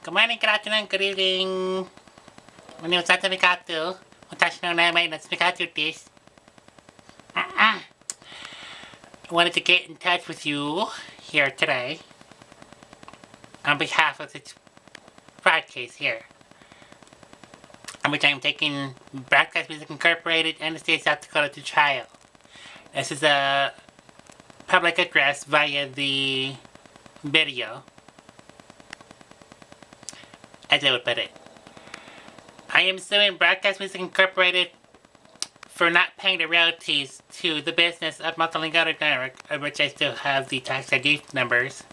Good morning, good afternoon, good evening. My name is Natsumi Mieko Kimi. 私の名前はNatsumi Mieko Kimiです。I wanted to get in touch with you here today on behalf of this broadcast here, in which I am taking Broadcast Music Incorporated and the state of South Dakota to trial. This is a public address via the video, as I would put it. I am suing Broadcast Music Incorporated for not paying the royalties to the business of Multilingual Network, of which I still have the tax ID numbers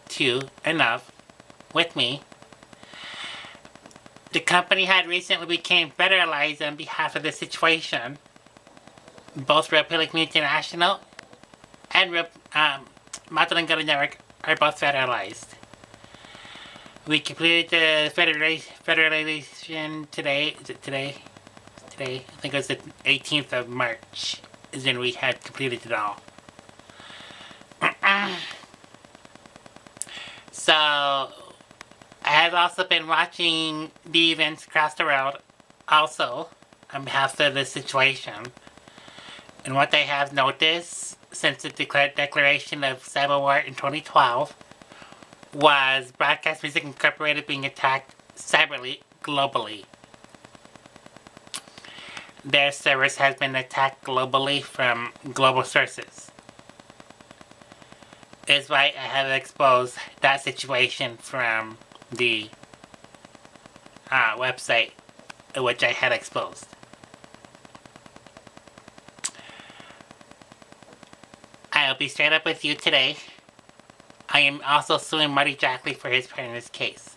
to enough with me. The company had recently became federalized on behalf of the situation. Both Republic International and Multilingual Network are both federalized. We completed the federalization today. Is it today? Today, I think it was the 18th of March, is when we had completed it all. So, I have also been watching the events across the world, also, on behalf of the situation. And what I have noticed since the declaration of civil war in 2012 was Broadcast Music Incorporated being attacked cyberly, globally. Their service has been attacked globally from global sources. Is why I have exposed that situation from the website which I had exposed. I'll be straight up with you today. I am also suing Marty Jackley for his part in this case.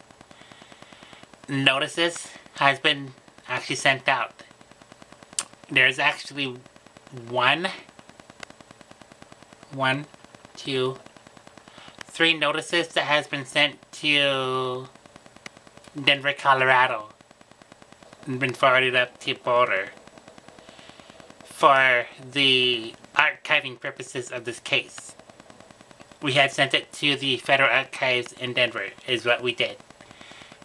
Notices has been actually sent out. There's actually three notices that has been sent to Denver, Colorado, and been forwarded up to Boulder for the archiving purposes of this case. We had sent it to the Federal Archives in Denver, is what we did,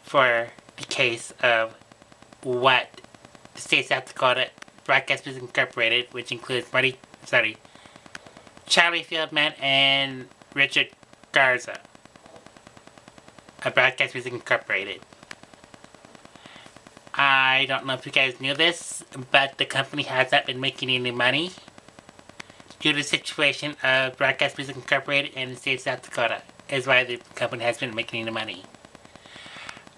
for the case of what the state of South Dakota Broadcast Music Incorporated, which includes Charlie Fieldman and Richard Garza of Broadcast Music Incorporated. I don't know if you guys knew this, but the company hasn't been making any money due to the situation of Broadcast Music Incorporated in the state of South Dakota, is why the company has been making any money.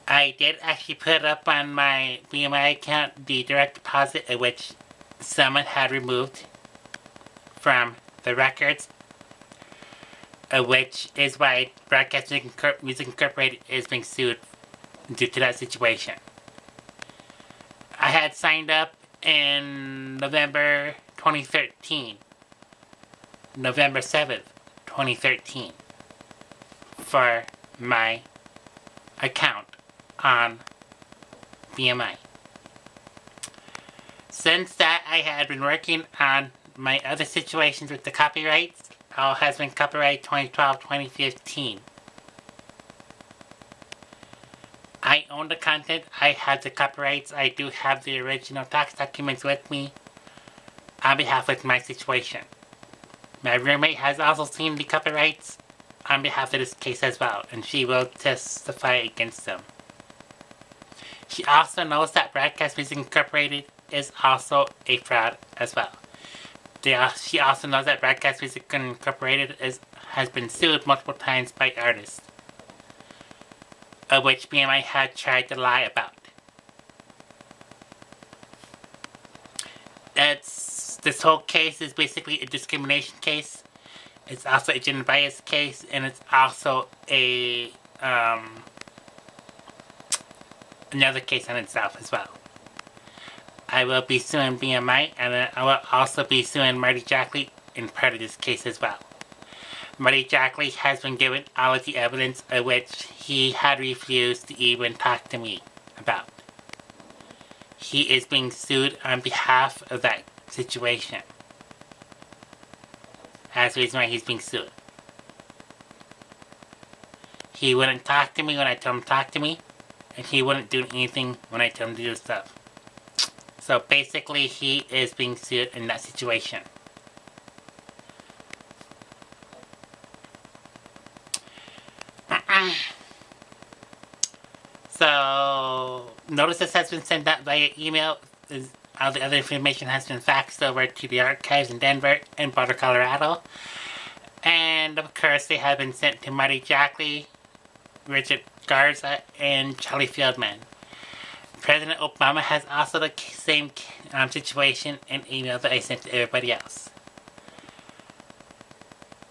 I did actually put up on my BMI account the direct deposit of which someone had removed from the records, which is why Broadcast Music Incorporated is being sued due to that situation. I had signed up in November 2013. November 7th, 2013, for my account on BMI. Since that, I had been working on my other situations with the copyrights. All has been copyright 2012-2015. I own the content. I have the copyrights. I do have the original tax documents with me on behalf of my situation. My roommate has also seen the copyrights on behalf of this case as well, and she will testify against them. She also knows that Broadcast Music Incorporated is also a fraud as well. She also knows that Broadcast Music Incorporated has been sued multiple times by artists, of which BMI had tried to lie about. This whole case is basically a discrimination case. It's also a gender bias case, and it's also a another case on itself as well. I will be suing BMI, and I will also be suing Marty Jackley in part of this case as well. Marty Jackley has been given all of the evidence of which he had refused to even talk to me about. He is being sued on behalf of that situation. That's the reason why he's being sued. He wouldn't talk to me when I told him to talk to me. and he wouldn't do anything when I told him to do stuff. So basically, he is being sued in that situation. So, notices has been sent out via email. All the other information has been faxed over to the archives in Denver and Boulder, Colorado. And of course, they have been sent to Marty Jackley, Richard Garza, and Charlie Fieldman. President Obama has also the same situation in email that I sent to everybody else.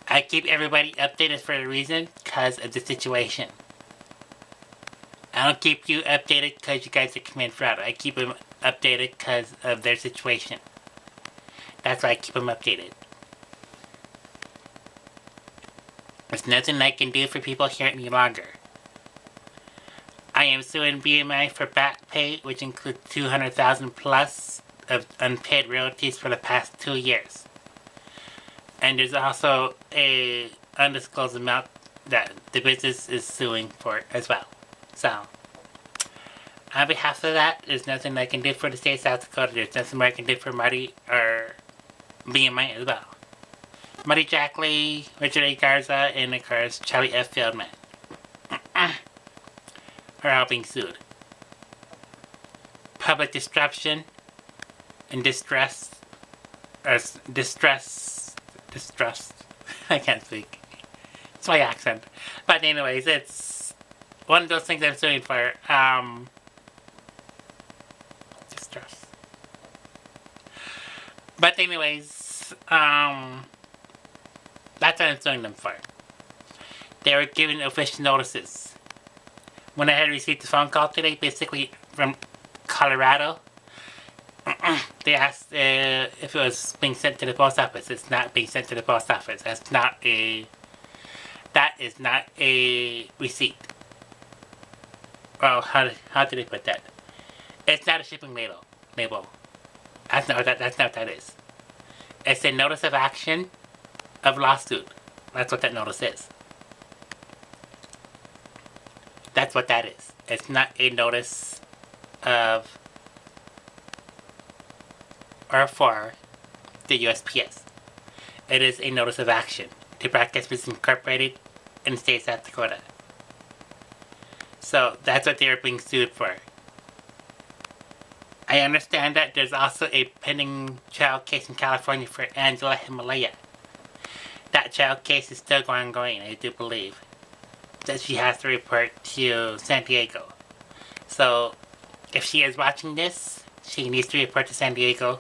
I keep everybody updated for a reason, because of the situation. I don't keep you updated because you guys are committed fraud. I keep them updated because of their situation. That's why I keep them updated. There's nothing I can do for people here any longer. I am suing BMI for back pay, which includes $200,000 plus of unpaid royalties for the past 2 years. And there's also a undisclosed amount that the business is suing for as well. So, on behalf of that, there's nothing I can do for the state of South Dakota. There's nothing more I can do for Marty or BMI as well. Marty Jackley, Richard A. Garza, and of course, Charlie F. Fieldman are all being sued. Public disruption and distress. I can't speak. It's my accent. But anyways, it's one of those things I'm suing for. Distress. But anyways, that's what I'm suing them for. They were given official notices. When I had received the phone call today, basically from Colorado, they asked if it was being sent to the post office. It's not being sent to the post office. That is not a receipt. Well, how did they put that? It's not a shipping label. That's not what that is. It's a notice of action of lawsuit. That's what that notice is. That's what that is. It's not a notice of or for the USPS. It is a notice of action to Broadcast Business Incorporated in the state of South Dakota. So that's what they are being sued for. I understand that there's also a pending child case in California for Angela Himalaya. That child case is still ongoing, I do believe. That she has to report to San Diego. So, if she is watching this, she needs to report to San Diego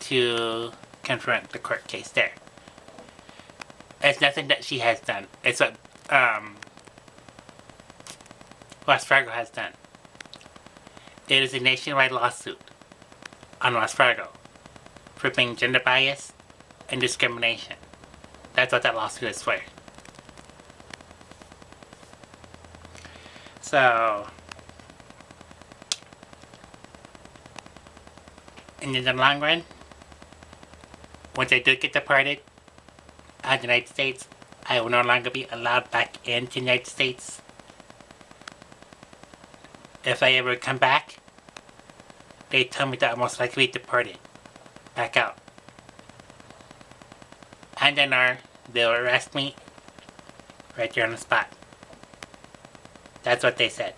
to confront the court case there. It's nothing that she has done. It's what West Fargo has done. It is a nationwide lawsuit on West Fargo for being gender bias and discrimination. That's what that lawsuit is for. So, in the long run, once I do get deported out of the United States, I will no longer be allowed back into the United States. If I ever come back, they tell me that I'll most likely be deported back out. And then they'll arrest me right there on the spot. That's what they said.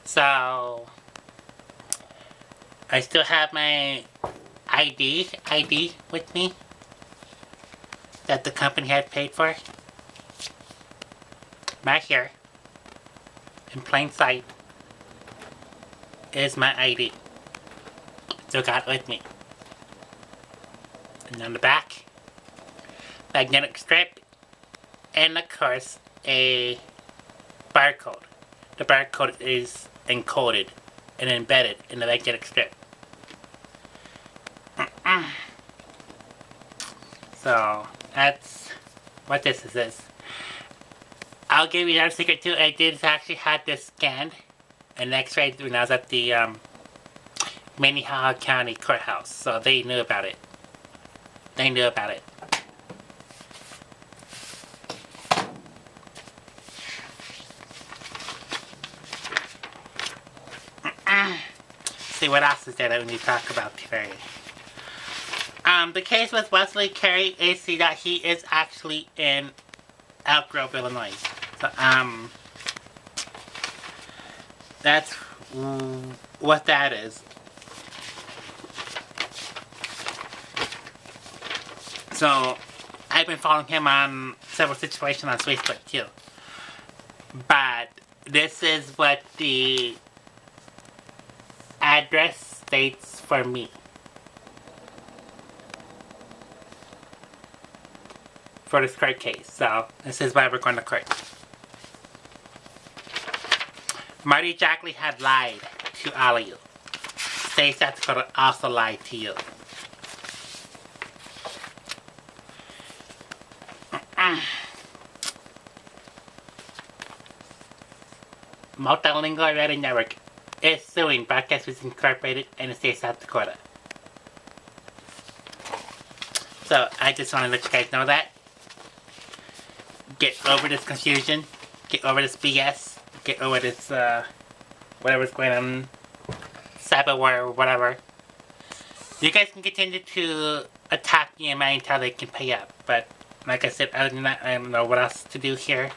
So, I still have my ID with me that the company had paid for. Right here, in plain sight, is my ID. Still got it with me. And on the back, magnetic strip, and of course, a barcode. The barcode is encoded and embedded in the magnetic strip. So, that's what this is. I'll give you another secret too. I did actually have this scanned and x-rayed when I was at the Minnehaha County Courthouse. So they knew about it. they knew about it. See what else is there that we need to talk about today. The case with Wesley Carey is that he is actually in Elk Grove, Illinois. So, that's what that is. So, I've been following him on several situations on Facebook too. But this is what the address states for me. For this court case. So, this is why we're going to court. Marty Jackley had lied to all of you. State South Dakota also lied to you. Multilingual Radio Network is suing Broadcast Business Incorporated in the state of South Dakota. So, I just want to let you guys know that. Get over this confusion. Get over this BS. Get over this, whatever's going on. Cyber war or whatever. You guys can continue to attack EMI until they can pay up. But, like I said, other than that, I don't know what else to do here.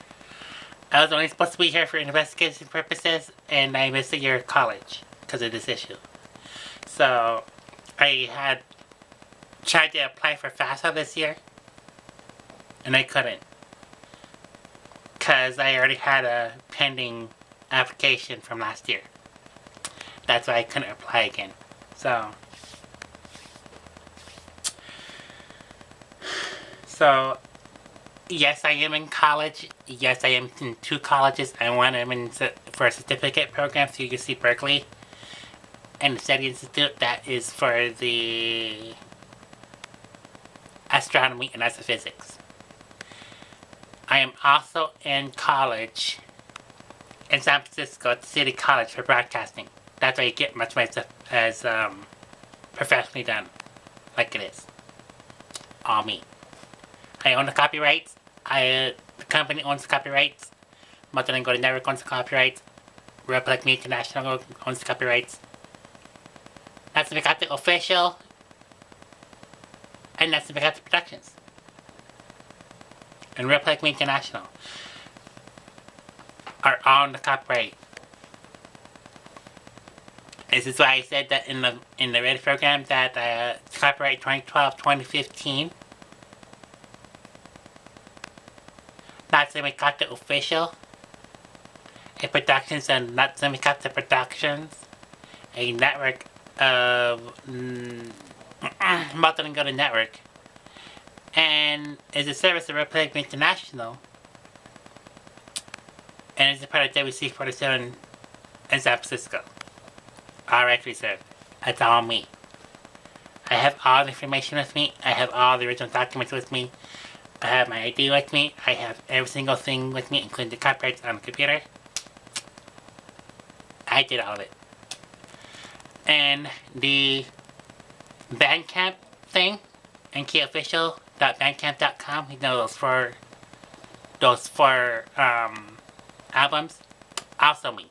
I was only supposed to be here for investigation purposes, and I missed a year of college because of this issue. So, I had tried to apply for FAFSA this year, and I couldn't. Because I already had a pending application from last year. That's why I couldn't apply again. So, yes, I am in college. Yes, I am in 2 colleges. And one I'm in for a certificate program through UC Berkeley. And the SETI Institute, that is for the astronomy and astrophysics. I am also in college in San Francisco at the City College for broadcasting. That's where you get much of my stuff as professionally done, like it is. All me. I own the copyrights. The company owns the copyrights. Multilingual Network owns the copyrights. Republic Media International owns the copyrights. Natsumi Mieko Official and Natsumi Mieko Productions. And Republic Media International are on the copyright. This is why I said that in the radio program that copyright 2012-2015. Natsumi Mieko Official, a productions and Natsumi Mieko Productions, a network of multilingual network, and is a service of Republic International, and is a part of WC47 in San Francisco. All rights reserved. That's all me. I have all the information with me. I have all the original documents with me. I have my ID with me. I have every single thing with me, including the copyrights on the computer. I did all of it. And the Bandcamp thing, nkofficial.bandcamp.com, you know, those four albums, also me.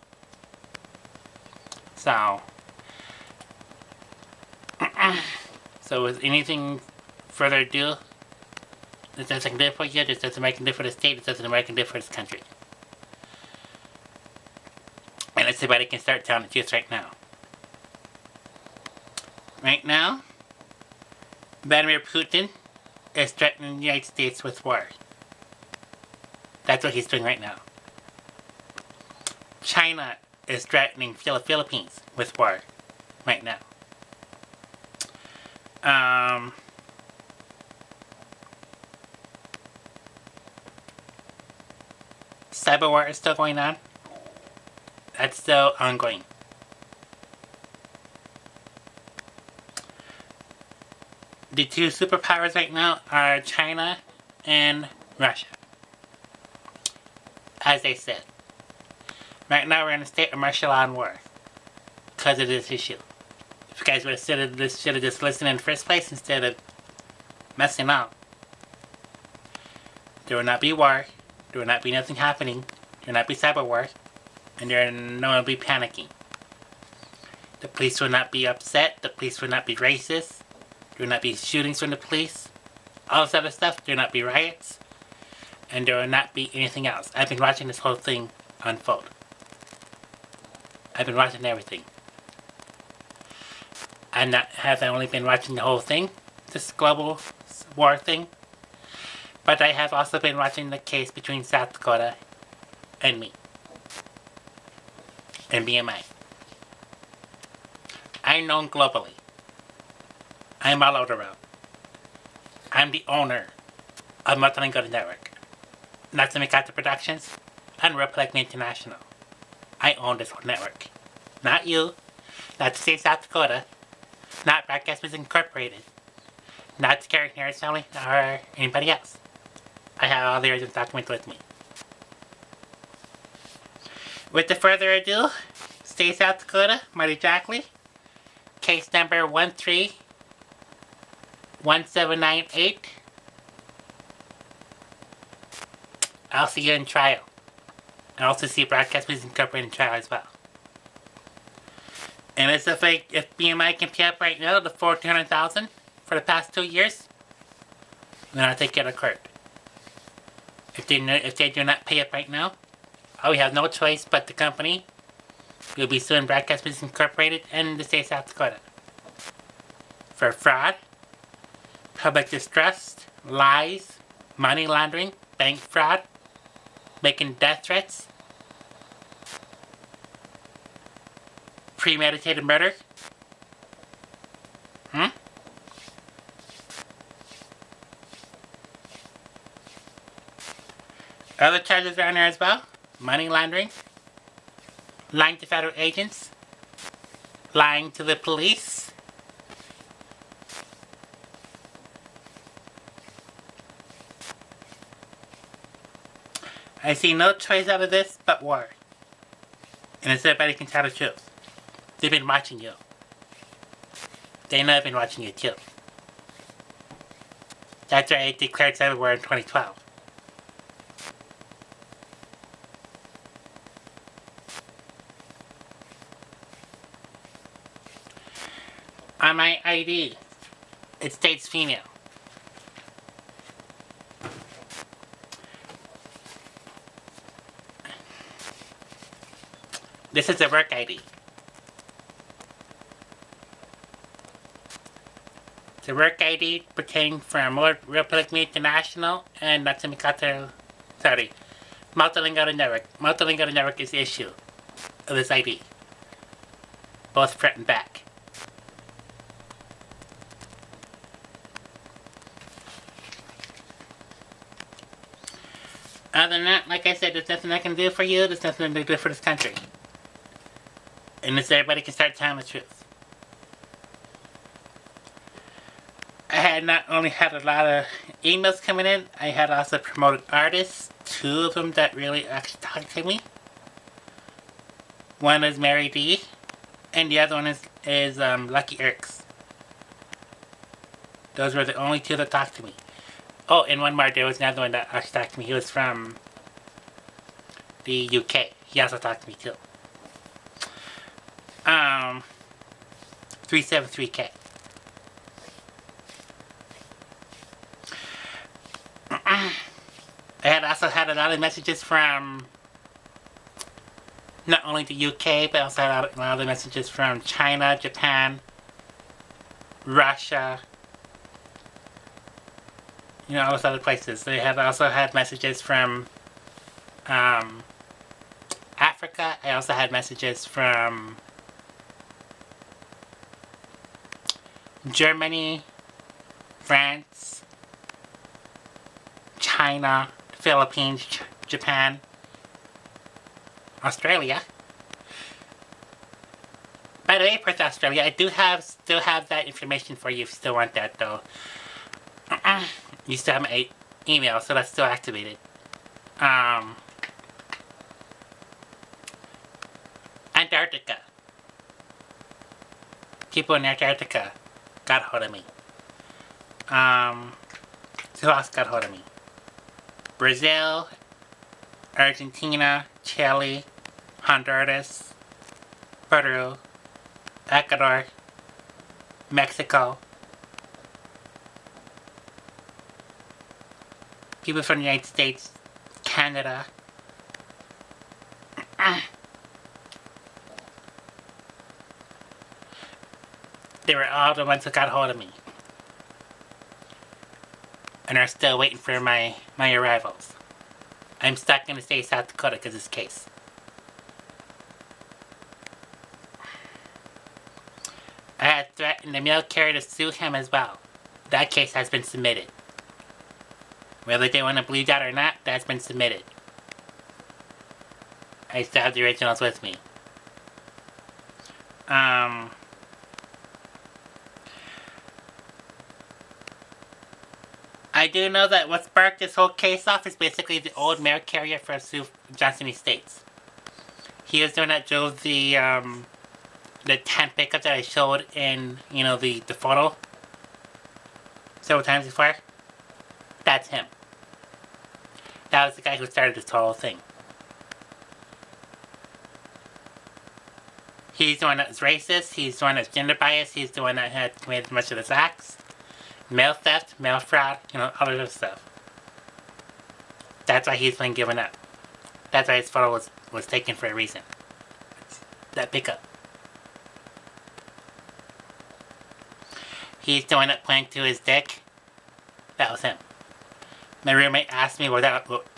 So with anything further ado, this doesn't do for you, this doesn't make a difference for the state, this doesn't make a difference for this country. And let's see if anybody can start telling the truth right now. Right now, Vladimir Putin is threatening the United States with war. That's what he's doing right now. China is threatening the Philippines with war right now. Cyber war is still going on. That's still ongoing. The 2 superpowers right now are China and Russia. As I said. Right now we're in a state of martial law and war. Because of this issue. If you guys would have should have just listened in the first place instead of messing up. There will not be war. There will not be nothing happening. There will not be cyber war. And no one will be panicking. The police will not be upset. The police will not be racist. There will not be shootings from the police. All this other stuff. There will not be riots. And there will not be anything else. I've been watching this whole thing unfold. I've been watching everything. I have only been watching the whole thing, this global war thing, but I have also been watching the case between South Dakota and me, and BMI. I'm known globally. I'm all over the world. I'm the owner of Multilingual Network, Natsumi Mieko Productions, and Republic International. I own this whole network. Not you, not the state of South Dakota, not Broadcast Music Incorporated, not the Carrie Harris family, or anybody else. I have all the original documents with me. Without further ado, State of South Dakota, Marty Jackley, case number 131798. I'll see you in trial. I also see Broadcast Music Incorporated in trial as well. And as if BMI can pay up right now the $400,000 for the past 2 years, then I'll take it to court. If they do not pay up right now, we have no choice but the company will be suing Broadcast Music Incorporated and the state of South Dakota for fraud, public distrust, lies, money laundering, bank fraud, making death threats, premeditated murder. Other charges are on there as well. Money laundering, lying to federal agents, lying to the police, I see no choice out of this but war. And it's everybody can tell the truth. They've been watching you. They know I've been watching you too. That's why I declared cyber war in 2012. On my ID, it states female. This is a work ID. The work ID pertaining from Republic International and Natsumi Mieko, Multilingual Network. Multilingual Network is the issue of this ID. Both front and back. Other than that, like I said, there's nothing I can do for you, there's nothing I can do for this country. And this everybody can start telling the truth. I had not only had a lot of emails coming in, I had also promoted artists, 2 of them that really actually talked to me. One is Mary D, and the other one is Lucky Erks. Those were the only 2 that talked to me. Oh, and one more, there was another one that actually talked to me. He was from the UK. He also talked to me too. 373K. I had also had a lot of messages from not only the UK, but also had a lot of messages from China, Japan, Russia, you know, all those other places. They had also had messages from Africa. I also had messages from Germany, France, China, Philippines, Japan, Australia. By the way, for Australia, I do still have that information for you if you still want that though. You still have my email, so that's still activated. Antarctica. People in Antarctica got a hold of me. who else got hold of me? Brazil, Argentina, Chile, Honduras, Peru, Ecuador, Mexico. People from the United States, Canada. They were all the ones who got hold of me. And are still waiting for my arrivals. I'm stuck in the state of South Dakota because of this case. I had threatened the mail carrier to sue him as well. That case has been submitted. Whether they want to believe that or not, that's been submitted. I still have the originals with me. I do know that what sparked this whole case off is basically the old mail carrier for Johnson Estates. He was the one that drove the 10 pickup that I showed in, the photo several times before. That's him. That was the guy who started this whole thing. He's the one that was racist, he's the one that's gender biased, he's the one that had committed much of this acts. Mail theft, mail fraud, all other stuff. That's why he's been given up. That's why his photo was taken for a reason. That pickup. He's the one that pointed to his dick. That was him. My roommate asked me what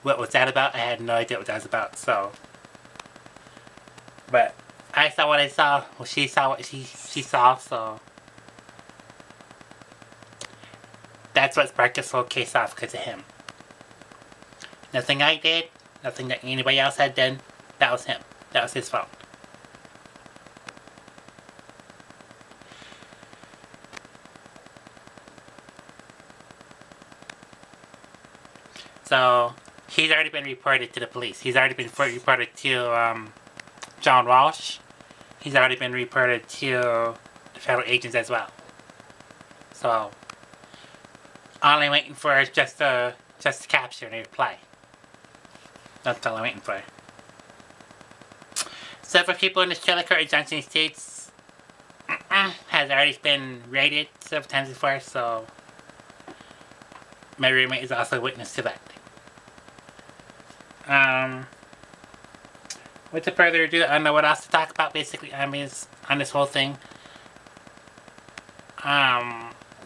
was that about. I had no idea what that was about, so. But I saw what I saw. Well, she saw what she saw, so. That's what sparked this whole case off, because of him. Nothing I did, nothing that anybody else had done. That was him. That was his fault. So, he's already been reported to the police. He's already been reported to John Walsh. He's already been reported to the federal agents as well. So, all I'm waiting for is just to capture and a reply. That's all I'm waiting for. Several people in the trailer court in Johnson Estates has already been raided several times before, so my roommate is also a witness to that. Without further ado, I don't know what else to talk about basically on this whole thing.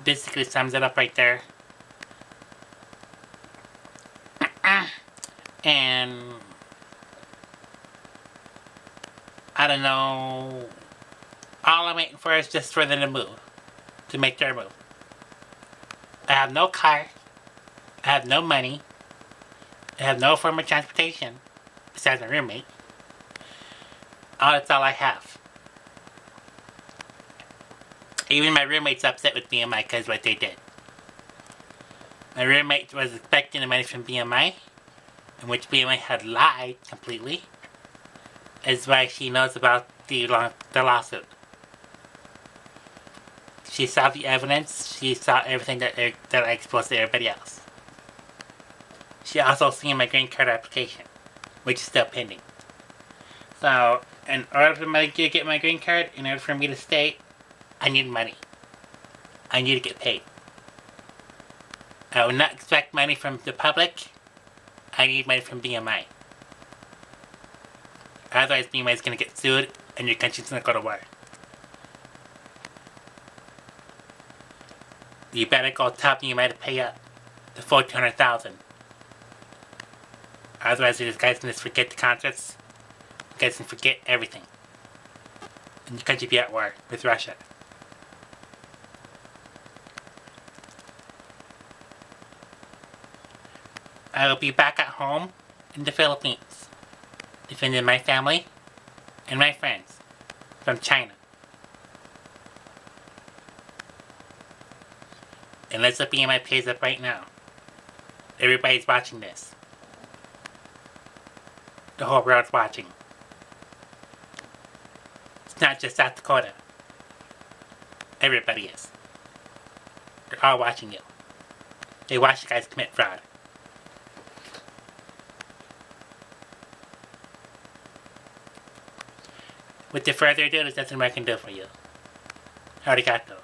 Basically sums it up right there. And I don't know. All I'm waiting for is just for them to move. To make their move. I have no car. I have no money. I have no form of transportation. Besides my roommate. That's all I have. Even my roommate's upset with BMI because of what they did. My roommate was expecting the money from BMI. In which BMI had lied completely. Is why she knows about the lawsuit. She saw the evidence. She saw everything that I exposed to everybody else. She also seen my green card application, which is still pending. So, in order for me to get my green card, in order for me to stay, I need money. I need to get paid. I will not expect money from the public. I need money from BMI. Otherwise, BMI is going to get sued and your country's going to go to war. You better go tell BMI to pay up the full $200,000. Otherwise, these guys can just forget the concerts. You guys can forget everything. And your country be at war with Russia. I will be back at home in the Philippines, defending my family and my friends from China. Unless the BMI pays up right now. Everybody's watching this. The whole world's watching. It's not just South Dakota. Everybody is. They're all watching you. They watch you guys commit fraud. With the further ado, there's nothing more I can do for you. Arigato.